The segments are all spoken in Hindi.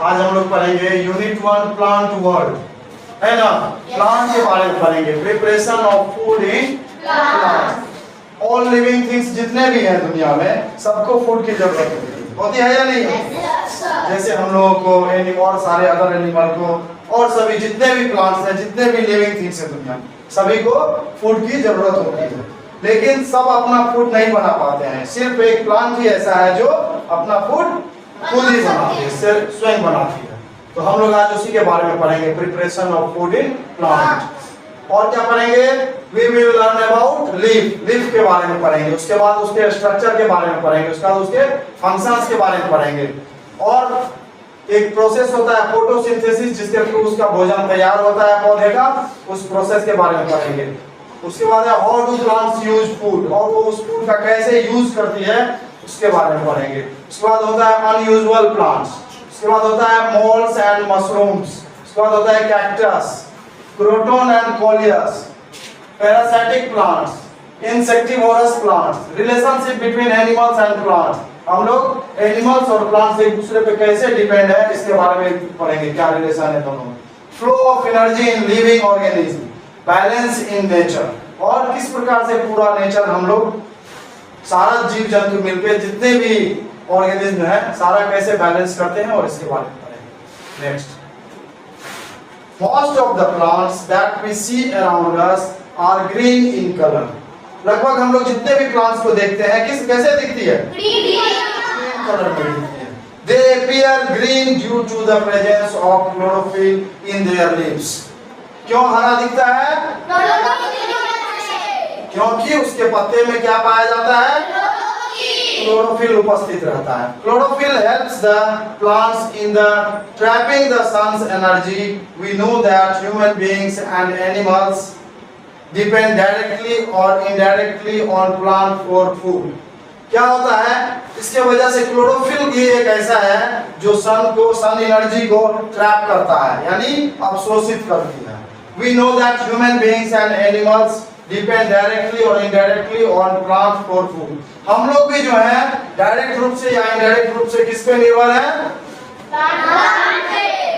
आज हम लोग पढ़ेंगे यूनिट 1 प्लांट वर्ल्ड, है ना। प्लांट के बारे में पढ़ेंगे, preparation of food in plant. All living things जितने भी हैं दुनिया में, सबको फूड की जरूरत होती है या नहीं होती? जैसे हम लोगों को एनिमल, सारे अदर एनिमल को, और सभी जितने भी प्लांट्स हैं, जितने भी लिविंग थिंग्स हैं दुनिया में, सभी को फूड की जरूरत होती है। लेकिन सब अपना फूड नहीं बना पाते हैं। सिर्फ एक प्लांट ही ऐसा है जो अपना फूड खुद ही बनाती है, स्वयं बनाती है। तो हम लोग आज उसी के बारे में पढ़ेंगे, preparation of food in plant. और क्या पढ़ेंगे? We will learn about leaf, leaf के बारे में पढ़ेंगे। उसके बाद उसके स्ट्रक्चर के बारे में पढ़ेंगे, उसके बाद उसके फंक्शंस के बारे में पढ़ेंगे। और एक प्रोसेस होता है फोटोसिंथेसिस, जिसके थ्रू उसका भोजन तैयार होता है पौधे का, उस प्रोसेस के बारे में पढ़ेंगे। उसके बाद है how do plants use food, और वो उस फूड का कैसे यूज करती है उसके बारे में पढ़ेंगे। उसके बाद होता है अनयूजुअल प्लांट्स, उसके बाद होता है मोल्ड्स एंड मशरूम्स, उसके बाद होता है cactus, croton and coleus, parasitic plants, insectivorous plants, relationship between animals and plants. हम लोग एनिमल्स और प्लांट्स एक दूसरे पे कैसे डिपेंड है इसके बारे में पढ़ेंगे, क्या रिलेशन है दोनों में। Flow of energy in living organism, balance in nature, और किस प्रकार से पूरा नेचर, हम लोग सारा जीव जंतु मिलकर जितने भी ऑर्गेनिज्म है सारा कैसे बैलेंस करते हैं, और इसके बारे में पढ़ेंगे। Next, most of the plants that we see around us are green in color. लगभग हम लोग जितने भी प्लांट्स को देखते हैं किस कैसे दिखती है? ग्रीन कलर में दिखती है। They appear green due to the presence of chlorophyll in their leaves. क्यों हरा दिखता है? क्योंकि उसके पत्ते में क्या पाया जाता है? क्लोरोफिल उपस्थित रहता है। Chlorophyll helps the plants in the trapping the sun's energy. We know that human beings and animals depend directly or indirectly on plant for food. क्या होता है? इसके वजह से क्लोरोफिल भी एक ऐसा है जो सन एनर्जी को ट्रैप करता है, यानी अवशोषित करती है। We know that human beings and animals depend directly or indirectly on plant for food. हम लोग भी जो है डायरेक्ट रूप से या इनडायरेक्ट रूप से किस पे निर्भर है?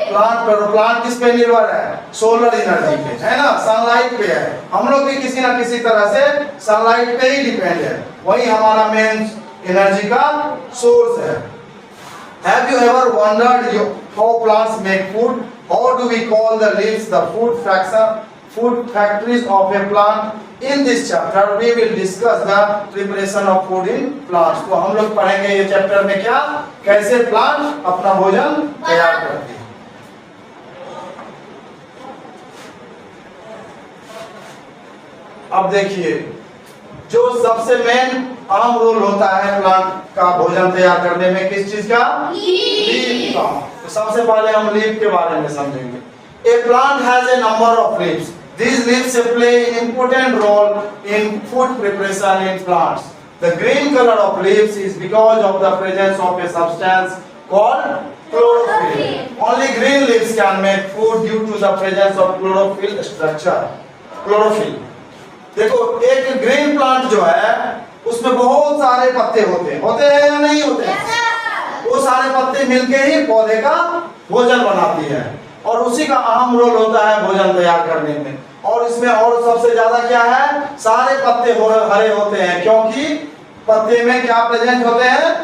प्लांट पर। प्लांट किस पे निर्भर है? सोलर एनर्जी पे, है ना, सनलाइट पे है। हम लोग भी किसी ना किसी तरह से सनलाइट पे ही डिपेंड है, वही हमारा मेन एनर्जी का सोर्स है। Have you ever wondered how plants make food? How do we call the leaves the food factories of a plant? In this chapter we will discuss the preparation of food in plants. तो हम लोग पढ़ेंगे ये चैप्टर में क्या, कैसे प्लांट अपना भोजन तैयार करते हैं। अब देखिए, जो सबसे मेन अहम रोल होता है प्लांट का भोजन तैयार करने में, किस चीज का? लीफ का। तो सबसे पहले हम लीफ के बारे में समझेंगे। A plant has a number of leaves. These leaves play an important role in food preparation in plants. The green color of leaves is because of the presence of a substance called chlorophyll. Only green leaves can make food due to the presence of chlorophyll structure. Chlorophyll. देखो, एक ग्रीन प्लांट जो है उसमें बहुत सारे पत्ते होते हैं या नहीं होते हैं? वो सारे पत्ते मिलके ही पौधे का भोजन बनाती है, और उसी का अहम रोल होता है भोजन तैयार करने में। और इसमें और सबसे ज्यादा क्या है, सारे पत्ते हरे होते हैं, क्योंकि पत्ते में क्या प्रेजेंट होते हैं?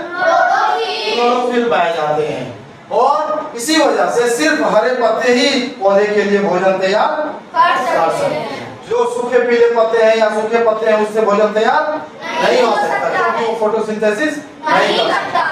क्लोरोफिल पाए जाते हैं, और इसी वजह से सिर्फ हरे पत्ते ही पौधे के लिए भोजन तैयार कर सकते हैं। जो सूखे पीले पत्ते हैं या सूखे पत्ते हैं उससे भोजन तैयार नहीं हो सकता, क्योंकि वो फोटोसिंथेसिस नहीं कर सकता।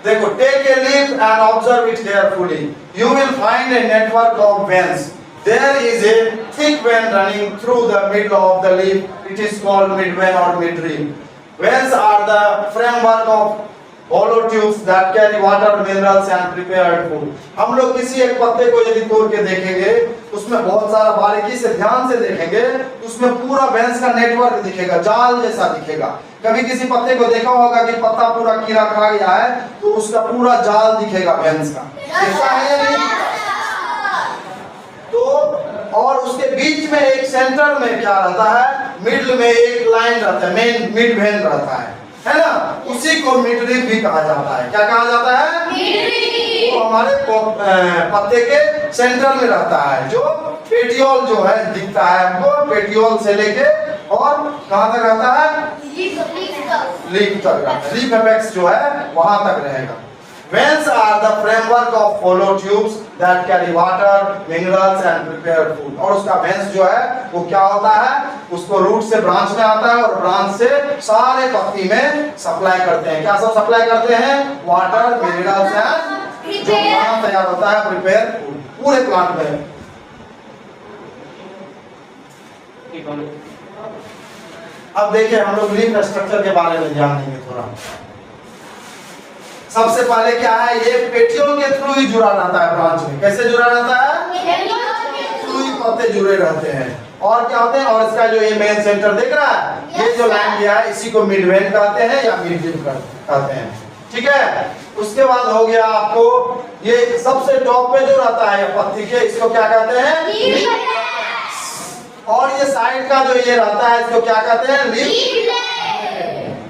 देखो, take a leaf and observe it carefully. You will find a network of veins. There is a thick vein running through the middle of the leaf. It is called midvein or midrib. Veins are the framework of hollow tubes that carry water, minerals and prepared food. हम लोग किसी एक पत्ते को यदि तोड़ के देखेंगे, उसमें बहुत सारा बारीकी से ध्यान से देखेंगे, उसमें पूरा वेंस का नेटवर्क दिखेगा, जाल जैसा दिखेगा। कभी किसी पत्ते को देखा होगा कि पत्ता पूरा कीड़ा खा गया है, तो उसका पूरा जाल दिखेगा वेंस का, ऐसा है या नहीं? तो और उसके बीच में एक सेंटर में क्या रहता है? मिडल में एक लाइन रहता है, मेन मिड वेन रहता है ना, उसी को मिडरिब भी कहा जाता है। क्या कहा जाता है? मिडरिब। वो हमारे पत्ते के सेंटर में रहता है। जो पेटियोल जो है दिखता है हमको, पेटियोल से लेके और कहाँ तक रहता है, लीफ तक रहता है। लीफ एपेक्स जो है वहां तक रहेगा। Veins are the framework of hollow tubes that carry water, minerals and prepared food। और उसका veins जो है वो क्या होता है, उसको रूट से ब्रांच में आता है और ब्रांच से सारे पत्ती में सप्लाई करते हैं। क्या सब सप्लाई करते हैं, वाटर, मिनरल्स एंड जो खाना तैयार होता है, प्रिपेयर फूड, पूरे प्लांट में। अब देखिए हम लोग लीफ स्ट्रक्चर के बारे में जानेंगे थोड़ा। सबसे पहले क्या है, ये पेटियोल के थ्रू ही जुड़ा रहता है ब्रांच में। कैसे जुड़ा रहता है, थ्रू ही पत्ते जुड़े रहते हैं। और क्या होते हैं, और इसका जो ये मेन सेंटर दिख रहा है, ये जो लाइन दिया है इसी को मिड वेन कहते हैं या मिड लीफ कहते हैं। ठीक है, उसके बाद हो गया आपको ये सबसे टॉप पे जो रहता है पत्ती के, इसको क्या कहते हैं, और ये साइड का जो ये रहता है इसको क्या कहते हैं, लीफ।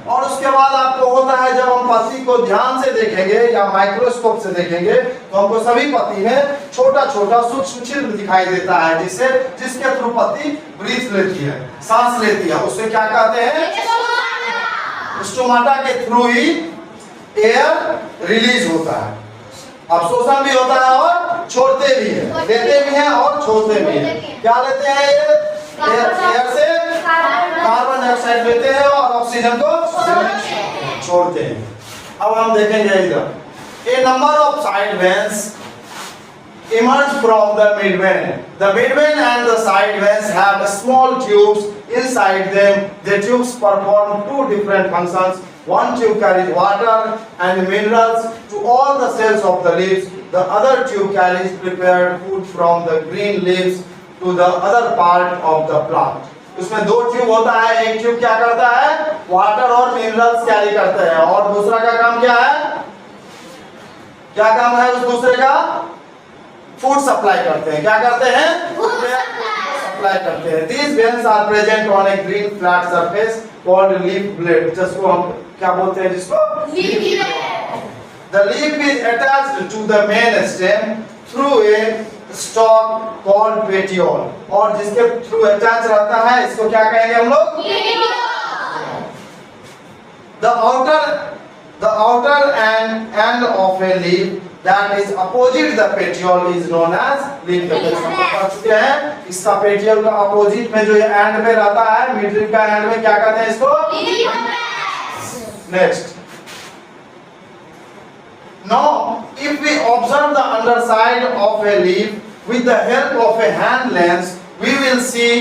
और उसके बाद आपको होता है, जब हम पत्ती को ध्यान से देखेंगे या माइक्रोस्कोप से देखेंगे तो हमको सभी पत्ती में छोटा छोटा सूक्ष्म छिद्र दिखाई देता है, जिसके थ्रू पत्ती ब्रीथ लेती है, सांस लेती है। उससे क्या कहते हैं, स्टोमाटा के थ्रू ही एयर रिलीज होता है। अवशोषण भी होता है और छोड़ते भी है, लेते भी हैं और छोड़ते भी हैं। क्या लेते हैं, ये एयर से कार्बन डाइऑक्साइड लेते हैं और ऑक्सीजन को छोड़ते हैं। अब हम देखेंगे इधर, a number of side veins emerge from the midvein. The midvein and the side veins have small tubes inside them. The tubes perform two different functions. One tube carries water and minerals to all the cells of the leaves. The other tube carries prepared food from the green leaves to the other part of the plant. उसमें दो ट्यूब होता है, एक ट्यूब क्या करता है, वाटर और मिनरल्स कैरी करते हैं, और दूसरा का काम क्या है, क्या काम है उस दूसरे का, फूड सप्लाई करते हैं। क्या करते हैं, सप्लाई करते हैं। These veins are present on a green flat surface called leaf blade, जिसको हम क्या बोलते हैं, जिसको leaf blade। The leaf is attached to the main stem through a stalk called petiole, और जिसके थ्रू अटैच रहता है इसको क्या कहेंगे हम लोग, the outer end of a leaf that is opposite the petiole is known as leaf apex। हम पढ़ चुके हैं, इसका पेटियोल का अपोजिट में जो ये एंड में रहता है, मिड लीफ का एंड में क्या कहते हैं इसको, next. Now if we observe the underside of a leaf with the help of a hand lens, we will see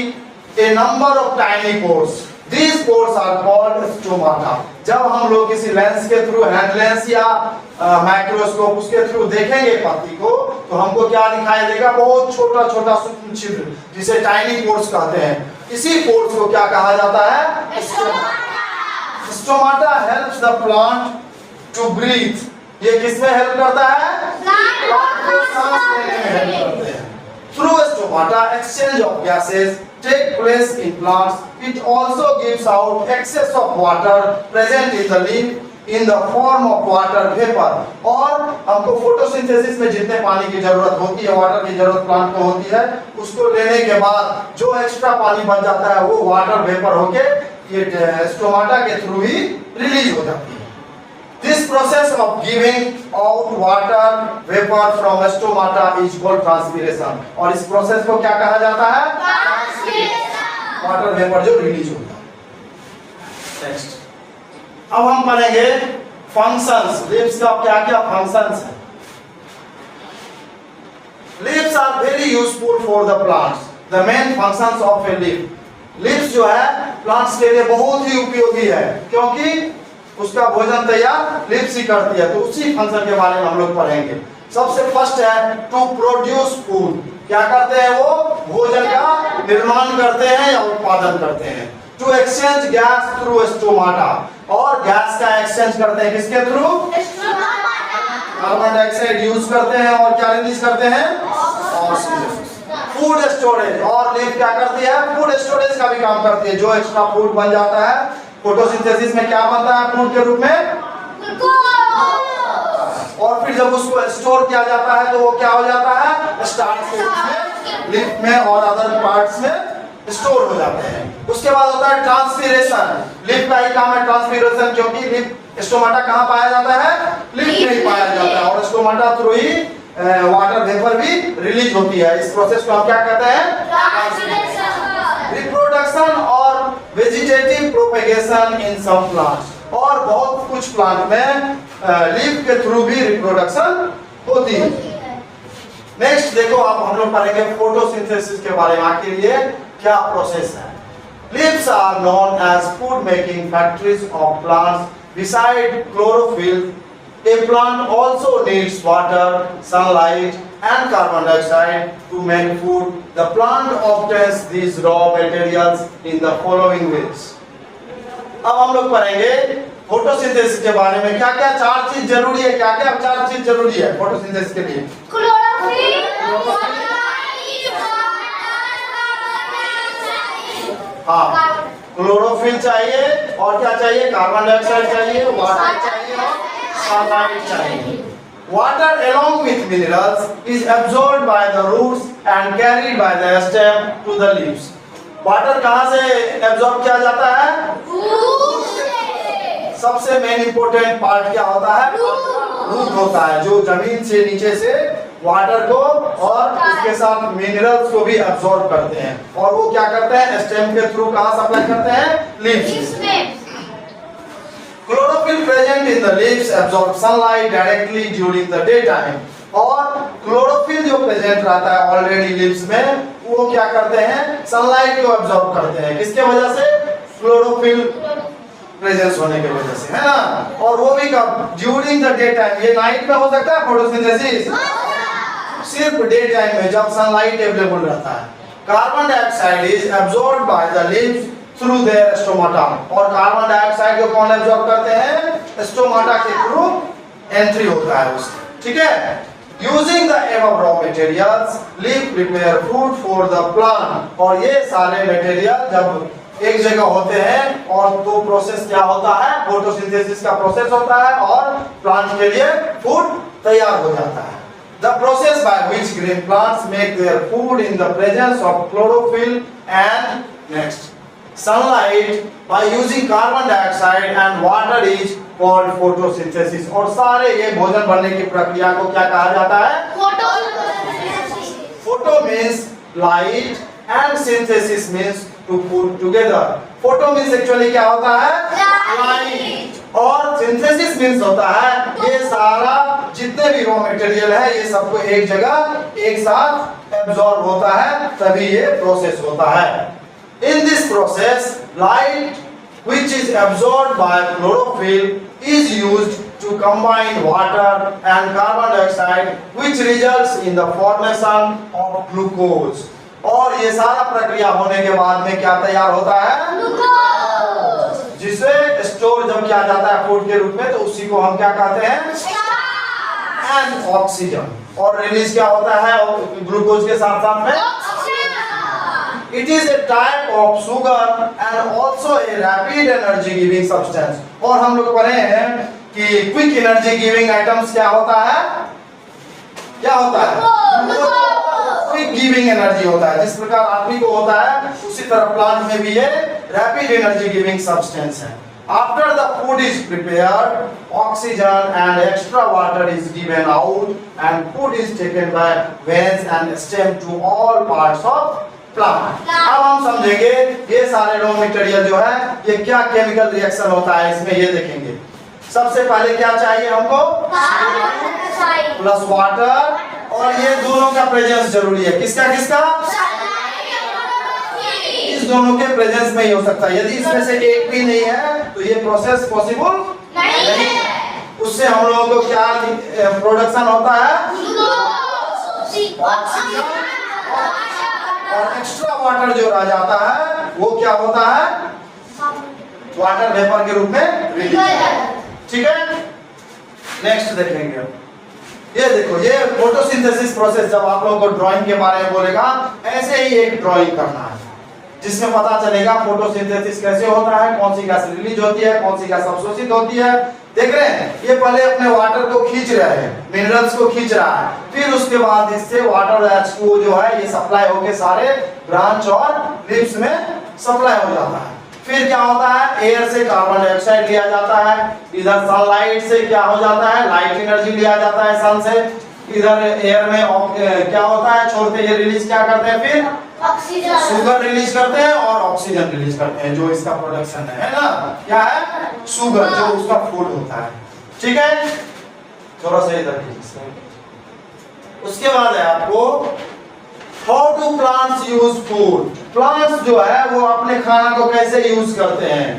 a number of tiny pores. These pores are called stomata। जब हम लोग किसी लेंस के थ्रू, हैंड लेंस या माइक्रोस्कोप उसके थ्रू देखेंगे पत्ती को, तो हमको क्या दिखाई देगा, बहुत छोटा छोटा सूक्ष्म छिद्र, जिसे टाइनी पोर्स कहते हैं। इसी पोर्स को क्या कहा जाता है, stomata helps the plant to breathe. ये किसमें हेल्प करता है, प्लांट को सांस लेने में हेल्प करते हैं। Through stomata, exchange of gases take place in plants. It also gives out excess of water present in the leaf in the form of water vapor। और हमको फोटोसिंथेसिस में जितने पानी की जरूरत होती है, वाटर की जरूरत प्लांट को होती है, उसको लेने के बाद जो एक्स्ट्रा पानी बच जाता है वो वाटर वेपर होके ये स्टोमाटा के थ्रू ही रिलीज हो जाती है। This process of giving out water vapor from stomata is called transpiration। और इस प्रोसेस को क्या कहा जाता है, ट्रांसपिरेशन। वाटर वेपर जो रिलीज होता है। नेक्स्ट, अब हम पढ़ेंगे फंक्शंस। लीव्स का क्या क्या फंक्शंस है। Leaves are very useful for the plants। The main functions of a leaf। Leaves जो है प्लांट्स के लिए बहुत ही उपयोगी है, क्योंकि उसका भोजन तैयार लीव्स ही करती है। तो उसी फंक्शन के बारे में हम लोग पढ़ेंगे। सबसे फर्स्ट है टू प्रोड्यूस फूड। क्या करते हैं वो, भोजन का निर्माण करते हैं या उत्पादन करते हैं। To exchange gas through stomata, और गैस का एक्सचेंज करते हैं किसके थ्रू, कार्बन डाइऑक्साइड यूज करते हैं और क्या रिलीज करते हैं, ऑक्सीजन। फूड स्टोरेज, और लीफ क्या करती है, फूड स्टोरेज का भी काम करती है। जो एक्स्ट्रा फूड बन जाता है फोटोसिंथेसिस में क्या बनता है फूड के रूप में, और फिर जब उसको स्टोर किया जाता है तो वो क्या हो जाता है, स्टार्च के रूप में लिप में और अदर पार्ट्स में स्टोर हो जाते हैं। उसके बाद होता है ट्रांसपीरेशन। लिप का ही काम है ट्रांसपीरेशन, क्योंकि लिप स्टोमाटा कहाँ पाया जाता है, लिप में ही पाया जाता है, और स्टोमाटा थ्रू ही वाटर वेपर भी रिलीज होती है। इस प्रोसेस को हम क्या कहते हैं, ट्रांसपीरेशन। रिप्रोडक्शन और वेजिटेटिव प्रोपेगेशन इन सम प्लांट्स, और बहुत कुछ प्लांट में लीफ के थ्रू भी रिप्रोडक्शन होती है। नेक्स्ट देखो, अब हम लोग पढ़ेंगे फोटोसिंथेसिस के बारे में। आखिर ये क्या प्रोसेस है। Leaves are known as food making factories of plants. Beside chlorophyll, a plant also needs water, sunlight, and carbon dioxide to make food. The plant obtains these raw materials in the following ways. अब हम लोग पढ़ेंगे फोटोसिंथेसिस के बारे में। क्या क्या चार चीज जरूरी है, क्या क्या चार चीज जरूरी है फोटोसिंथेसिस के लिए। हाँ, क्लोरोफिल चाहिए, और क्या चाहिए, कार्बन डाइऑक्साइड चाहिए, वाटर चाहिए और सनलाइट चाहिए। Water along with minerals is absorbed by the roots and carried by the stem to the leaves. Water कहाँ से एब्जॉर्ब किया जाता है, सबसे मेन इंपोर्टेंट पार्ट क्या होता है, रूट होता है, जो जमीन से नीचे से वाटर को और इसके साथ मिनरल्स को भी एब्जॉर्ब करते हैं, और वो क्या करते हैं, स्टेम के थ्रू कहाँ सप्लाई करते हैं, लीव्स में। Chlorophyll present in the leaves absorb sunlight directly during the day time, और क्लोरोफिल जो प्रेजेंट रहता है ऑलरेडी लीव्स में, वो क्या करते हैं, सनलाइट को एब्जॉर्ब करते हैं। किसके वजह से, क्लोरोफिल प्रेजेंस होने की वजह से, है ना। और वो भी कब, ड्यूरिंग द डे टाइम। ये नाइट में हो सकता है फोटोसिंथेसिस, सिर्फ डे टाइम में जब सनलाइट अवेलेबल रहता है। Carbon dioxide is absorbed by the leaves through their stomata, और कार्बन डाइऑक्साइड को कौन एब्जॉर्ब करते हैं, स्टोमाटा के थ्रू एंट्री होता है उसका, ठीक है। Using the above raw materials, leaf prepare food for the plant, और ये सारे मटेरियल जब एक जगह होते हैं और तो प्रोसेस क्या होता है, फोटोसिंथेसिस का प्रोसेस होता है, और प्लांट के लिए फूड तैयार हो जाता है। The process by which green plants make their food in the presence of chlorophyll and next sunlight by using carbon dioxide and water is called photosynthesis। और सारे ये भोजन बनने की प्रक्रिया को क्या कहा जाता है, photosynthesis. Photo means light and synthesis means to put together। Photo means actually क्या होता है, लाइट, और सिंथेसिस मीन्स होता है ये सारा जितने भी रॉ मटेरियल है ये सबको एक जगह एक साथ एब्जॉर्ब होता है, तभी ये प्रोसेस होता है। In this process light which is absorbed by chlorophyll is used to combine water and carbon dioxide which results in the formation of glucose। और ये सारा प्रक्रिया होने के बाद में क्या तैयार होता है, ग्लूकोज, जिसे स्टोर जब किया जाता है फूड के रूप में, तो उसी को हम क्या कहते हैं, एंड ऑक्सीजन। और रिलीज क्या होता है ग्लूकोज के साथ साथ में, it is a type of sugar and also a rapid energy giving substance. और हम लोग पढ़े हैं कि क्विक एनर्जी गिविंग आइटम्स क्या होता है, क्या होता है, क्विक गिविंग एनर्जी होता है। जिस प्रकार आदमी को होता है उसी तरह प्लांट में भी ये रैपिड एनर्जी गिविंग सब्सटेंस है। After the food is prepared, oxygen and extra water is given out and food is taken by veins and stem to all parts of plant। अब हम समझेंगे ये सारे रॉ मटेरियल जो है ये क्या केमिकल रिएक्शन होता है इसमें, ये देखेंगे। सबसे पहले क्या चाहिए हमको, प्लस वाटर, और ये दोनों का प्रेजेंस जरूरी है। किसका किसका, इस दोनों के प्रेजेंस में ही हो सकता है। यदि इसमें से एक भी नहीं है तो ये प्रोसेस पॉसिबल नहीं है। उससे हम लोगों को क्या प्रोडक्शन होता है, ऑक्सीजन, और एक्स्ट्रा वाटर जो रह जाता है वो क्या होता है, वाटर वेपर के रूप में रिलीज, ठीक है। नेक्स्ट देखेंगे, ये देखो ये फोटोसिंथेसिस प्रोसेस जब आप लोगों को ड्राइंग के बारे में बोलेगा, ऐसे ही एक ड्राइंग करना है जिसमें पता चलेगा फोटोसिंथेसिस कैसे होता है, कौन सी गैस रिलीज होती है, कौन सी गैस अवशोषित होती है, देख रहे हैं, ये पहले अपने वाटर को खींच रहा है, मिनरल्स को खींच रहा है, फिर उसके बाद इससे वाटर H2O जो है ये सप्लाई होके सारे ब्रांच और लीव्स में सप्लाई हो जाता है। फिर क्या होता है, एयर से कार्बन डाइऑक्साइड लिया जाता है, इधर सनलाइट से क्या हो जाता है, लाइट एनर्जी लिया जाता है सन से, इधर एयर में क्या होता है, छोड़ते ये रिलीज क्या करते हैं, फिर ऑक्सीजन, शुगर रिलीज करते हैं और ऑक्सीजन रिलीज करते हैं, जो इसका प्रोडक्शन है ना, क्या है, शुगर, जो उसका फूड होता है। ठीक है, थोड़ा सा इधर कीजिए। उसके बाद है आपको how do plants use food. Plants जो है वो अपने खाना को कैसे यूज करते हैं।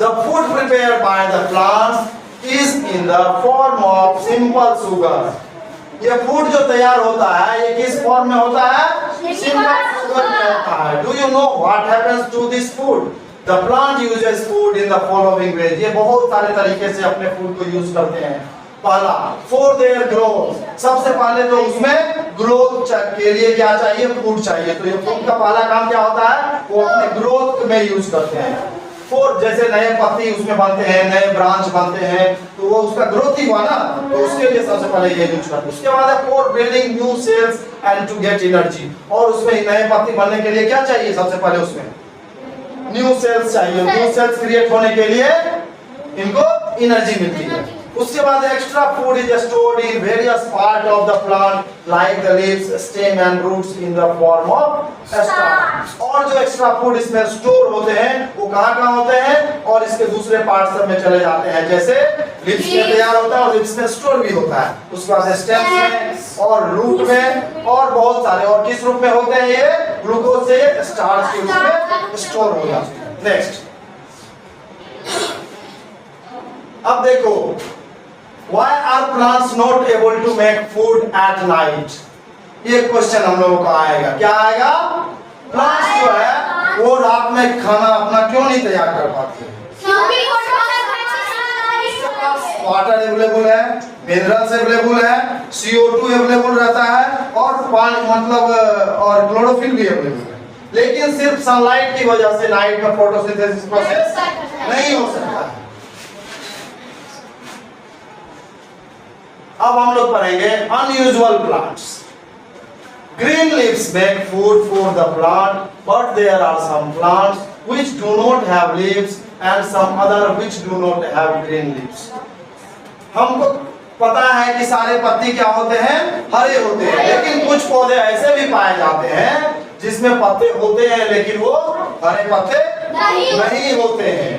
The food prepared by the plants is in the form of simple sugar. ये फूड जो तैयार होता है ये किस फॉर्म में होता है, सिंपल शुगर में होता है। Do you know what happens to this food. The plant uses food in the following ways. ये बहुत सारे तरीके से अपने फूड को यूज करते हैं। पहला, फॉर देयर ग्रोथ, सबसे पहले तो उसमें ग्रोथ के लिए क्या चाहिए, फूड चाहिए। तो ये फूड का पहला काम क्या होता है, वो अपने ग्रोथ में यूज करते हैं। फॉर जैसे नए पत्ती उसमें बनते हैं, नए ब्रांच बनते हैं, तो वो उसका ग्रोथ ही हुआ ना, तो उसके लिए सबसे पहले ये यूज करते हैं। उसके बाद है for building new cells and to get energy. और उसमें नए पत्ती बनने के लिए क्या चाहिए, सबसे पहले उसमें न्यू सेल्स चाहिए। न्यू सेल्स क्रिएट होने के लिए इनको एनर्जी मिलती है। उसके बाद extra food is stored in various part of the plant like the leaves, stem and roots in the form of starch. और जो एक्स्ट्रा फूड इसमें स्टोर होते हैं वो कहाँ होते हैं, और इसके दूसरे पार्ट सब में चले जाते हैं। जैसे लीव्स में तैयार होता है और लीव्स में स्टोर भी होता है। उसके बाद स्टेम्स में और रूट में और बहुत सारे, और किस रूप में होते हैं, ये ग्लूकोज से स्टार्च के रूप में स्टोर हो जाते हैं। नेक्स्ट, अब देखो, why are plants not able to make food at night? ये क्वेश्चन हम लोगों का आएगा। क्या आएगा, प्लांट्स जो है वो रात में खाना अपना क्यों नहीं तैयार कर पाते हैं। इसके पास वाटर अवेलेबल है, मिनरल्स अवेलेबल है, CO2 अवेलेबल रहता है और पानी मतलब और क्लोरोफिल भी अवेलेबल है, लेकिन सिर्फ सनलाइट की वजह से नाइट में फोटोसिंथेसिस प्रोसेस नहीं हो सकता है। अब हम लोग पढ़ेंगे unusual plants. Green leaves make food for the plant, but there are some plants which do not have leaves and some other which do not have green leaves. हमको पता है कि सारे पत्ती क्या होते हैं, हरे होते हैं, लेकिन कुछ पौधे ऐसे भी पाए जाते हैं जिसमें पत्ते होते हैं लेकिन वो हरे पत्ते नहीं होते हैं।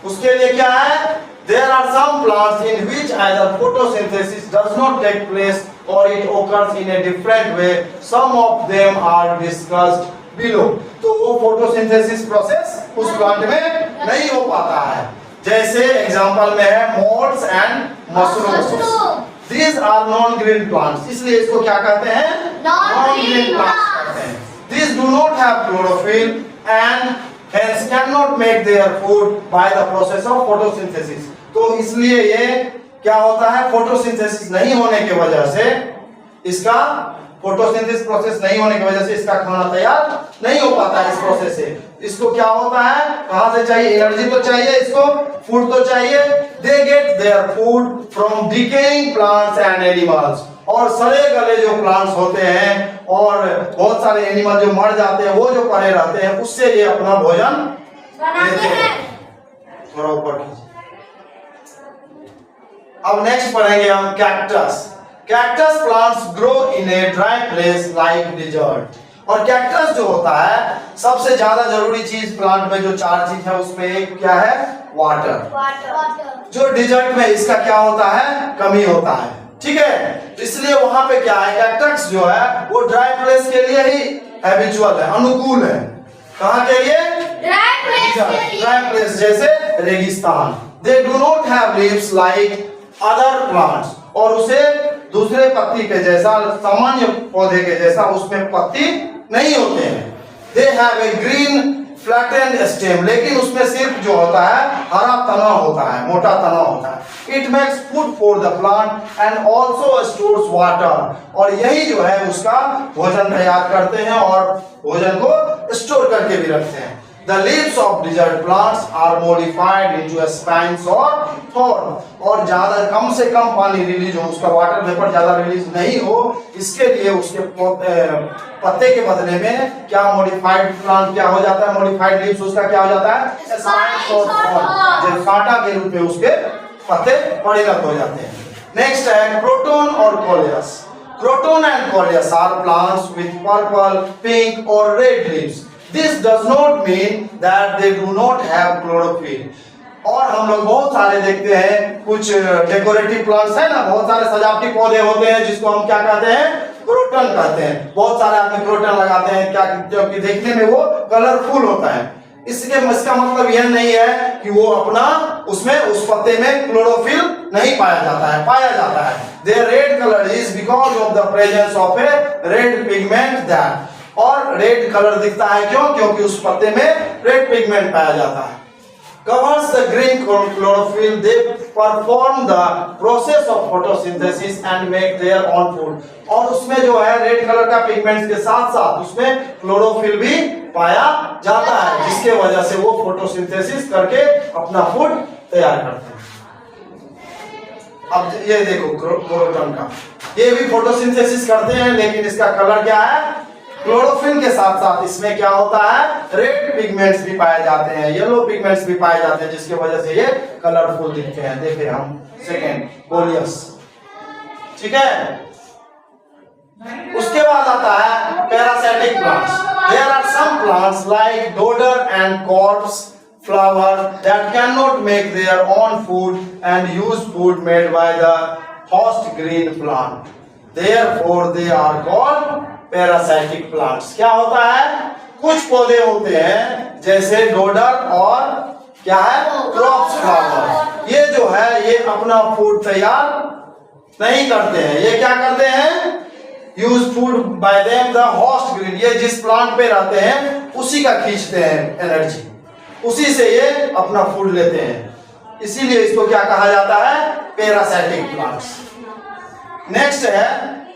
उसके लिए क्या है, there are some plants in which either photosynthesis does not take place or it occurs in a different way. Some of them are discussed below. तो वो फोटोसिंथेसिस प्रोसेस उस प्लांट में नहीं हो पाता है। जैसे एग्जांपल में है moulds and mushrooms. These are non-green plants, इसलिए इसको क्या कहते हैं, non-green plants कहते हैं। These do not have chlorophyll and hence cannot make their food by the process of photosynthesis. तो इसलिए ये क्या होता है, फोटोसिंथेसिस नहीं होने की वजह से, इसका फोटोसिंथेसिस प्रोसेस नहीं होने की वजह से इसका खाना तैयार नहीं हो पाता है इस प्रोसेस से। इसको क्या होता है, कहां से चाहिए, एनर्जी तो चाहिए, इसको फूड तो चाहिए। They get their food from decaying plants and animals. और सड़े गले जो प्लांट्स होते हैं और बहुत सारे एनिमल जो मर जाते हैं, वो जो पड़े रहते हैं, उससे ये अपना भोजन लेते हैं। थोड़ा ऊपर कीजिए। अब नेक्स्ट पढ़ेंगे हम cactus. Cactus plants grow in a dry place like desert. और कैक्टस जो होता है, सबसे ज्यादा जरूरी चीज प्लांट में जो 4 चीज है उसमें एक क्या है, वाटर। जो डिजर्ट में इसका क्या होता है, कमी होता है। ठीक है, तो इसलिए वहां पे क्या है, कैक्टस जो है वो ड्राई प्लेस के लिए ही हैबिचुअल है, अनुकूल है। कहां के लिए, ड्राई प्लेस जैसे रेगिस्तान। They do not have leaves like other plants. और उसे दूसरे पत्ती के जैसा, सामान्य पौधे के जैसा उसमें पत्ती नहीं होते हैं। They have a green flattened stem, लेकिन उसमें सिर्फ जो होता है हरा तना होता है, मोटा तना होता है। It makes food for the plant and also stores water. और यही जो है उसका भोजन तैयार करते हैं और भोजन को स्टोर करके भी रखते हैं। The leaves of desert plants are modified into spines or thorn. और ज्यादा कम से कम पानी रिलीज हो, उसका वाटर वेपर ज्यादा रिलीज नहीं हो, इसके लिए उसके पत्ते के बदले में क्या मॉडिफाइड प्लांट क्या हो जाता है, मॉडिफाइड लीव्स उसका क्या हो जाता है, स्पाइन्स और थॉर्न, जो कांटा के रूप में उसके पत्ते परिणत हो जाते हैं। नेक्स्ट है क्रोटन और coleus. Croton and coleus are plants with purple, pink or red leaves. This does not mean that they do not have chlorophyll. और हम लोग बहुत सारे देखते हैं, कुछ डेकोरेटिव प्लांट्स है ना, बहुत सारे सजावटी पौधे होते हैं जिसको हम क्या कहते हैं, क्रोटन कहते हैं। बहुत सारे आदमी क्रोटन लगाते हैं, क्या क्योंकि देखने में वो कलरफुल होता है। इसका मतलब यह नहीं है कि वो अपना उसमें उस पत्ते में क्लोरोफिल नहीं पाया जाता है। Their red color is because of the presence of a red pigment that, और रेड कलर दिखता है क्यों, क्योंकि उस पत्ते में रेड पिगमेंट पाया जाता है। Covers the green chlorophyll, they perform the process of photosynthesis and make their own food. और उसमें जो है रेड कलर का पिगमेंट्स के साथ साथ उसमें क्लोरोफिल भी पाया जाता है, जिसके वजह से वो फोटोसिंथेसिस करके अपना फूड तैयार करते हैं। अब ये देखो क्रोटन का, ये भी फोटोसिंथेसिस करते हैं, लेकिन इसका कलर क्या है, क्लोरोफिल के साथ साथ इसमें क्या होता है, रेड पिगमेंट्स भी पाए जाते हैं, येलो पिगमेंट्स भी पाए जाते हैं, जिसकी वजह से ये कलरफुल दिखते हैं। देखें हम सेकेंड कोलियस, ठीक है। उसके बाद आता है parasitic plants. There are some plants like dodder and corpse flower that cannot make their own food and use food made by the host green plant. Therefore they are called parasitic plants. क्या होता है, कुछ पौधे होते हैं जैसे डोडर और क्या है, क्रॉप्स फ्लावर, ये जो है ये अपना फूड तैयार नहीं करते हैं। ये क्या करते हैं, use food by them the host green, ये जिस प्लांट पे रहते हैं उसी का खींचते हैं एनर्जी, उसी से ये अपना फूड लेते हैं, इसीलिए इसको क्या कहा जाता है, पैरासाइटिक प्लांट्स। नेक्स्ट है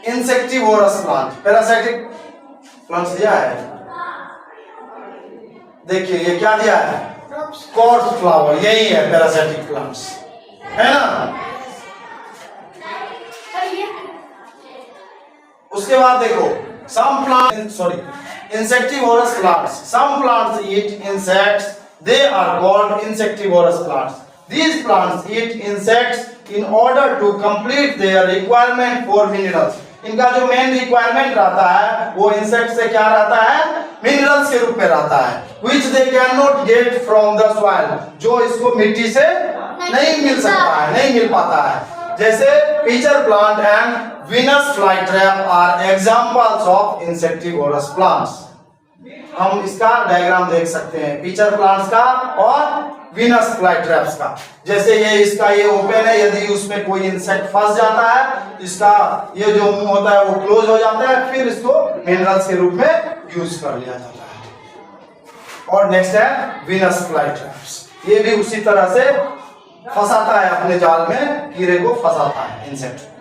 इंसेक्टिवोरस प्लांट। पैरासाइटिक प्लांट्स दिया है, देखिए ये क्या दिया है, कॉर्प्स फ्लावर, यही है पैरासाइटिक प्लांट्स, है ना। उसके बाद देखो some plants, insectivorous plants. Some plants eat insects, they are called insectivorous plants. These plants eat insects in order to complete their requirement for minerals. इनका जो मेन रिक्वायरमेंट रहता है वो इंसेक्ट से क्या रहता है, मिनरल्स के रूप में रहता है, which they cannot get from the soil, जो इसको मिट्टी से नहीं मिल सकता है, नहीं मिल पाता है। जैसे pitcher plant and Venus flytrap are examples of insectivorous plants. हम इसका डायग्राम देख सकते हैं, पीचर प्लांट्स का और वीनस फ्लाईट्रैप्स का। जैसे ये इसका ये ओपन है, यदि उसमें कोई इंसेक्ट फंस जाता है, इसका ये जो मुंह होता है वो क्लोज हो जाता है, फिर इसको मिनरल्स के रूप में यूज कर लिया जाता है। और नेक्स्ट है वीनस फ्लाईट्रैप्स, ये भी उसी तरह से फंसाता है, अपने जाल में कीड़े को फंसाता है इंसेक्ट।